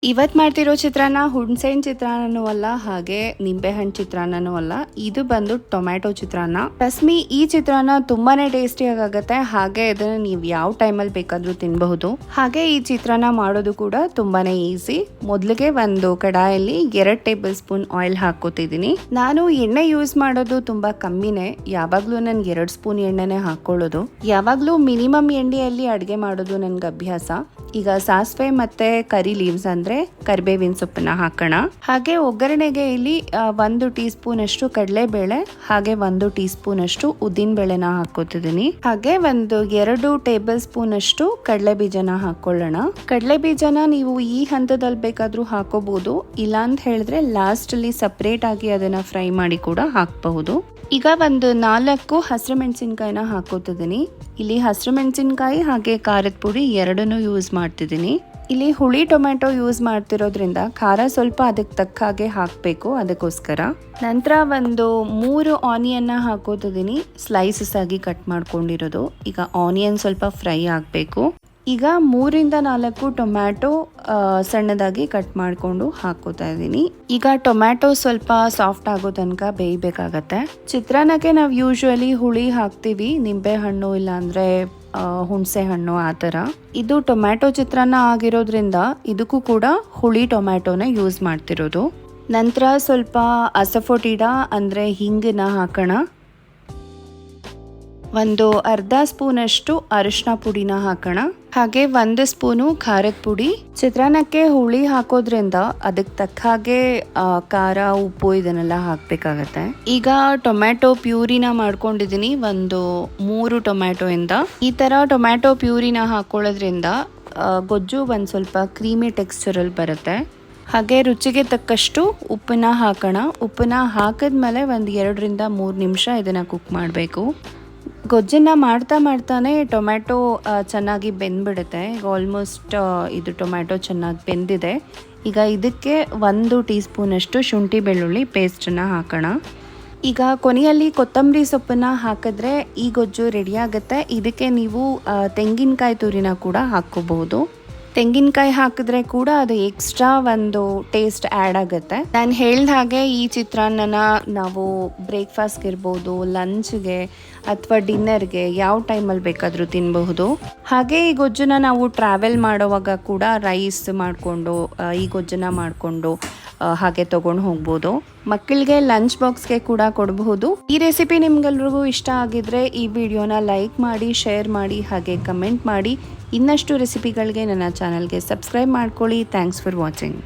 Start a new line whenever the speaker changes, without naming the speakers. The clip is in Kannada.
ಇವತ್ತು ಮಾಡ್ತಿರೋ ಚಿತ್ರಾನ್ನ ಹುಣಸೆಹಣ್ಣು ಚಿತ್ರಾನ್ನನೂ ಅಲ್ಲ, ಹಾಗೆ ನಿಂಬೆಹಣ್ಣು ಚಿತ್ರಾನ್ನನೂ ಅಲ್ಲ. ಇದು ಬಂದು ಟೊಮ್ಯಾಟೊ ಚಿತ್ರಾನ್ನ. ರಶ್ಮಿ, ಈ ಚಿತ್ರಾನ್ನ ತುಂಬಾನೇ ಟೇಸ್ಟಿಯಾಗಿ ಆಗುತ್ತೆ. ಹಾಗೆ ಇದನ್ನ ನೀವು ಯಾವ ಟೈಮಲ್ಲಿ ಬೇಕಾದ್ರೂ ತಿನ್ನಬಹುದು. ಹಾಗೆ ಈ ಚಿತ್ರಾನ್ನ ಮಾಡೋದು ಕೂಡ ತುಂಬಾನೇ ಈಸಿ. ಮೊದಲಿಗೆ ಒಂದು ಕಡಾಯಲ್ಲಿ 2 ಟೇಬಲ್ ಸ್ಪೂನ್ ಆಯಿಲ್ ಹಾಕೋತಿದ್ದೀನಿ. ನಾನು ಎಣ್ಣೆ ಯೂಸ್ ಮಾಡೋದು ತುಂಬಾ ಕಮ್ಮಿನೇ. ಯಾವಾಗ್ಲೂ ನನ್ಗೆ 2 ಸ್ಪೂನ್ ಎಣ್ಣೆನೆ ಹಾಕೊಳ್ಳೋದು. ಯಾವಾಗ್ಲೂ ಮಿನಿಮಮ್ ಎಣ್ಣೆಯಲ್ಲಿ ಅಡುಗೆ ಮಾಡೋದು ನನ್ಗೆ ಅಭ್ಯಾಸ. ಈಗ ಸಾಸಿವೆ ಮತ್ತೆ ಕರಿ ಲೀವ್ಸ್ ಅಂದ್ರೆ ಕರಿಬೇವಿನ ಸೊಪ್ಪನ್ನ ಹಾಕೋಣ. ಹಾಗೆ ಒಗ್ಗರಣೆಗೆ ಇಲ್ಲಿ 1 ಟೀ ಸ್ಪೂನ್ ಅಷ್ಟು ಕಡಲೆಬೇಳೆ, ಹಾಗೆ 1 ಟೀ ಸ್ಪೂನ್ ಅಷ್ಟು ಉದ್ದಿನ ಬೇಳೆನ ಹಾಕೋತಿದ್ದೀನಿ. ಹಾಗೆ 2 ಟೇಬಲ್ ಸ್ಪೂನ್ ಅಷ್ಟು ಕಡಲೆ ಬೀಜನ ಹಾಕೊಳ್ಳೋಣ. ಕಡಲೆ ಬೀಜನ ನೀವು ಈ ಹಂತದಲ್ಲಿ ಬೇಕಾದ್ರೂ ಹಾಕೋಬಹುದು, ಇಲ್ಲ ಅಂತ ಹೇಳಿದ್ರೆ ಲಾಸ್ಟ್ ಅಲ್ಲಿ ಸಪರೇಟ್ ಆಗಿ ಅದನ್ನ ಫ್ರೈ ಮಾಡಿ ಕೂಡ ಹಾಕಬಹುದು. ಈಗ 4 ಹಸಿರು ಮೆಣಸಿನ್ಕಾಯಿನ ಹಾಕೋತಿದ್ದೀನಿ. ಇಲ್ಲಿ ಹಸಿರು ಮೆಣಸಿನ್ಕಾಯಿ ಹಾಗೆ ಖಾರದ ಪುಡಿ ಎರಡನ್ನೂ ಯೂಸ್ ಮಾಡ್ತಿದ್ದೀನಿ. ಇಲ್ಲಿ ಹುಳಿ ಟೊಮೆಟೊ ಯೂಸ್ ಮಾಡ್ತಿರೋದ್ರಿಂದ ಖಾರ ಸ್ವಲ್ಪ ಅದಕ್ಕೆ ತಕ್ಕ ಹಾಗೆ ಹಾಕಬೇಕು, ಅದಕ್ಕೋಸ್ಕರ. ನಂತರ 3 ಆನಿಯನ್ನ ಹಾಕೋತಿದ್ದೀನಿ, ಸ್ಲೈಸಸ್ ಆಗಿ ಕಟ್ ಮಾಡ್ಕೊಂಡಿರೋದು. ಈಗ ಆನಿಯನ್ ಸ್ವಲ್ಪ ಫ್ರೈ ಆಗಬೇಕು. ಈಗ 3-4 ಟೊಮ್ಯಾಟೊ ಸಣ್ಣದಾಗಿ ಕಟ್ ಮಾಡಿಕೊಂಡು ಹಾಕೋತಾ ಇದ್ದೀನಿ. ಈಗ ಟೊಮ್ಯಾಟೊ ಸ್ವಲ್ಪ ಸಾಫ್ಟ್ ಆಗೋ ತನಕ ಬೇಯಬೇಕಾಗತ್ತೆ. ಚಿತ್ರಾನ್ನಕ್ಕೆ ನಾವು ಯೂಶುವಲಿ ಹುಳಿ ಹಾಕ್ತೀವಿ, ನಿಂಬೆ ಹಣ್ಣು ಇಲ್ಲಾಂದ್ರೆ ಹುಣಸೆ ಹಣ್ಣು ಆ ಥರ. ಇದು ಟೊಮ್ಯಾಟೊ ಚಿತ್ರಾನ್ನ ಆಗಿರೋದ್ರಿಂದ ಇದಕ್ಕೂ ಕೂಡ ಹುಳಿ ಟೊಮ್ಯಾಟೊನ ಯೂಸ್ ಮಾಡ್ತಿರೋದು. ನಂತರ ಸ್ವಲ್ಪ ಅಸಫೋಟಿಡ ಅಂದ್ರೆ ಹಿಂಗನ್ನ ಹಾಕೋಣ. 1/2 ಸ್ಪೂನ್ ಅಷ್ಟು ಅರಿಶಿನ ಪುಡಿನ ಹಾಕೋಣ. ಹಾಗೆ 1 ಸ್ಪೂನು ಖಾರದ ಪುಡಿ. ಚಿತ್ರಾನ್ನಕ್ಕೆ ಹುಳಿ ಹಾಕೋದ್ರಿಂದ ಅದಕ್ಕೆ ತಕ್ಕ ಹಾಗೆ ಖಾರ, ಉಪ್ಪು ಇದನ್ನೆಲ್ಲ ಹಾಕ್ಬೇಕಾಗತ್ತೆ. ಈಗ ಟೊಮ್ಯಾಟೊ ಪ್ಯೂರಿನ ಮಾಡ್ಕೊಂಡಿದ್ದೀನಿ 3 ಟೊಮ್ಯಾಟೊ ಇಂದ. ಈ ತರ ಟೊಮ್ಯಾಟೊ ಪ್ಯೂರಿನ ಹಾಕೊಳ್ಳೋದ್ರಿಂದ ಗೊಜ್ಜು ಸ್ವಲ್ಪ ಕ್ರೀಮಿ ಟೆಕ್ಸ್ಚರಲ್ಲಿ ಬರುತ್ತೆ. ಹಾಗೆ ರುಚಿಗೆ ತಕ್ಕಷ್ಟು ಉಪ್ಪನ್ನ ಹಾಕೋಣ. ಉಪ್ಪನ್ನ ಹಾಕಿದ್ಮೇಲೆ 2-3 ನಿಮಿಷ ಇದನ್ನ ಕುಕ್ ಮಾಡಬೇಕು. ಗೊಜ್ಜನ್ನ ಮಾಡ್ತಾನೆ ಟೊಮ್ಯಾಟೊ ಚೆನ್ನಾಗಿ ಬೆಂದ್ಬಿಡುತ್ತೆ. ಈಗ ಆಲ್ಮೋಸ್ಟ್ ಇದು ಟೊಮ್ಯಾಟೊ ಚೆನ್ನಾಗಿ ಬೆಂದಿದೆ. ಈಗ ಇದಕ್ಕೆ 1 ಟೀ ಸ್ಪೂನ್ ಅಷ್ಟು ಶುಂಠಿ ಬೆಳ್ಳುಳ್ಳಿ ಪೇಸ್ಟನ್ನ ಹಾಕೋಣ. ಈಗ ಕೊನೆಯಲ್ಲಿ ಕೊತ್ತಂಬರಿ ಸೊಪ್ಪನ್ನ ಹಾಕಿದ್ರೆ ಈ ಗೊಜ್ಜು ರೆಡಿ ಆಗುತ್ತೆ. ಇದಕ್ಕೆ ನೀವು ತೆಂಗಿನಕಾಯಿ ತುರಿನ ಕೂಡ ಹಾಕೋಬಹುದು. ತೆಂಗಿನಕಾಯಿ ಹಾಕಿದ್ರೆ ಕೂಡ ಅದು ಎಕ್ಸ್ಟ್ರಾ ಒಂದು ಟೇಸ್ಟ್ ಆ್ಯಡ್ ಆಗುತ್ತೆ. ನಾನು ಹೇಳ್ದ ಹಾಗೆ ಈ ಚಿತ್ರಾನ್ನನ ನಾವು ಬ್ರೇಕ್ಫಾಸ್ಟ್ಗೆ ಇರ್ಬೋದು, ಲಂಚ್ಗೆ ಅಥವಾ ಡಿನ್ನರ್ಗೆ ಯಾವ ಟೈಮಲ್ಲಿ ಬೇಕಾದರೂ ತಿನ್ನಬಹುದು. ಹಾಗೆ ಈ ಗೊಜ್ಜನ್ನ ನಾವು ಟ್ರಾವೆಲ್ ಮಾಡೋವಾಗ ಕೂಡ ರೈಸ್ ಮಾಡಿಕೊಂಡು ಈ ಗೊಜ್ಜನ್ನ ಮಾಡಿಕೊಂಡು ಹಾಗೆ ತಗೊಂಡು ಹೋಗ್ಬೋದು. ಮಕ್ಕಳಿಗೆ ಲಂಚ್ ಬಾಕ್ಸ್ಗೆ ಕೂಡ ಕೊಡಬಹುದು. ಈ ರೆಸಿಪಿ ನಿಮ್ಗೆಲ್ರಿಗೂ ಇಷ್ಟ ಆಗಿದ್ರೆ ಈ ವಿಡಿಯೋನ ಲೈಕ್ ಮಾಡಿ, ಶೇರ್ ಮಾಡಿ, ಹಾಗೆ ಕಮೆಂಟ್ ಮಾಡಿ. ಇನ್ನಷ್ಟು ರೆಸಿಪಿಗಳಿಗೆ ನನ್ನ ಚಾನಲ್ಗೆ ಸಬ್ಸ್ಕ್ರೈಬ್ ಮಾಡ್ಕೊಳ್ಳಿ. Thanks for watching.